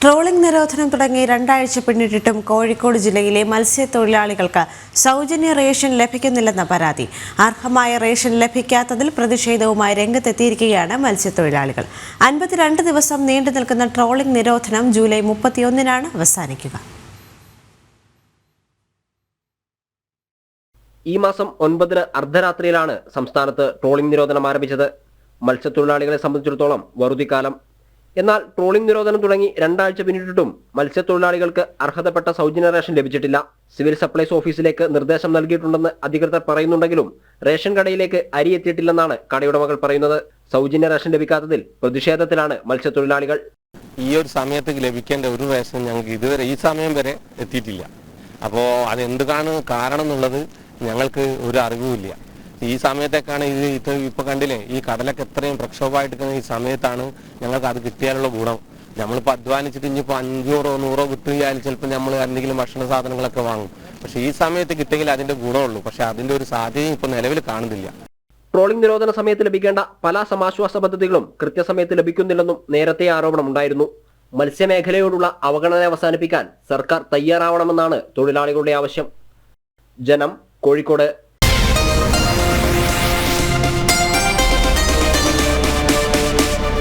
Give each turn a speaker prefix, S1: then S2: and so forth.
S1: Trawling നിരോധനം തുടങ്ങി 2 ആഴ്ച പിന്നിട്ടിട്ടും കോഴിക്കോട് ജില്ലയിലെ മത്സ്യത്തൊഴിലാളികൾക്ക് സൗജന്യ റേഷൻ ലഭിക്കുന്നില്ലെന്ന പരാതി. അർഹമായ റേഷൻ ലഭിക്കാത്തതിൽ പ്രതിഷേധവുമായി രംഗത്തെത്തിയിരിക്കുകയാണ് മത്സ്യത്തൊഴിലാളികൾ. 52 ദിവസം നീണ്ടു നിൽക്കുന്ന ട്രോളിംഗ് നിരോധനം ജൂലൈ 31-നാണ് അവസാനിക്കുക.
S2: ഈ മാസം 9-ന് അർദ്ധരാത്രിയിലാണ് സംസ്ഥാനത്ത് ട്രോളിംഗ് നിരോധനം ആരംഭിച്ചത്. മത്സ്യത്തൊഴിലാളികളെ സംബന്ധിച്ചിടത്തോളം വറുതിക്കാലം. എന്നാൽ ട്രോളിംഗ് നിരോധനം തുടങ്ങി 2 ആഴ്ച പിന്നിട്ടിട്ടും മത്സ്യത്തൊഴിലാളികൾക്ക് അർഹതപ്പെട്ട സൗജന്യ റേഷൻ ലഭിച്ചിട്ടില്ല. സിവിൽ സപ്ലൈസ് ഓഫീസിലേക്ക് നിർദ്ദേശം നൽകിയിട്ടുണ്ടെന്ന് അധികൃതർ പറയുന്നുണ്ടെങ്കിലും റേഷൻ കടയിലേക്ക് അരി എത്തിയിട്ടില്ലെന്നാണ് കടയുടമകൾ പറയുന്നത്. സൗജന്യ റേഷൻ ലഭിക്കാത്തതിൽ പ്രതിഷേധത്തിലാണ് മത്സ്യത്തൊഴിലാളികൾ.
S3: ഈ ഒരു സമയത്ത് ലഭിക്കേണ്ട ഒരു റേഷൻ ഞങ്ങൾക്ക് ഇതുവരെ ഈ സമയം വരെ എത്തിയിട്ടില്ല. അപ്പോൾ അതെന്താണ് കാരണം എന്നുള്ളത് ഞങ്ങൾക്ക് ഒരു അറിവുമില്ല. ഈ സമയത്തേക്കാണ് ഇപ്പൊ കണ്ടില്ലേ, ഈ കടലൊക്കെ എത്രയും പ്രക്ഷോഭമായിട്ട് ഈ സമയത്താണ് ഞങ്ങൾക്ക് അത് കിട്ടിയാലുള്ള ഗുണം. നമ്മളിപ്പോൾ അധ്വാനിച്ചിട്ട് ഇനിയിപ്പോൾ 500 100 കിട്ടുകയാൽ ചിലപ്പോൾ നമ്മൾ എന്തെങ്കിലും ഭക്ഷണ സാധനങ്ങളൊക്കെ വാങ്ങും. പക്ഷെ ഈ സമയത്ത് കിട്ടിയെങ്കിൽ അതിന്റെ ഗുണമുള്ളൂ. പക്ഷെ അതിന്റെ ഒരു സാധ്യതയും ഇപ്പൊ നിലവിൽ കാണുന്നില്ല.
S2: ട്രോളിംഗ് നിരോധന സമയത്ത് ലഭിക്കേണ്ട പല സമാശ്വാസ പദ്ധതികളും കൃത്യസമയത്ത് ലഭിക്കുന്നില്ലെന്നും നേരത്തെ ആരോപണമുണ്ടായിരുന്നു. മത്സ്യമേഖലയോടുള്ള അവഗണന അവസാനിപ്പിക്കാൻ സർക്കാർ തയ്യാറാവണമെന്നാണ് തൊഴിലാളികളുടെ ആവശ്യം. ജനം, കോഴിക്കോട്.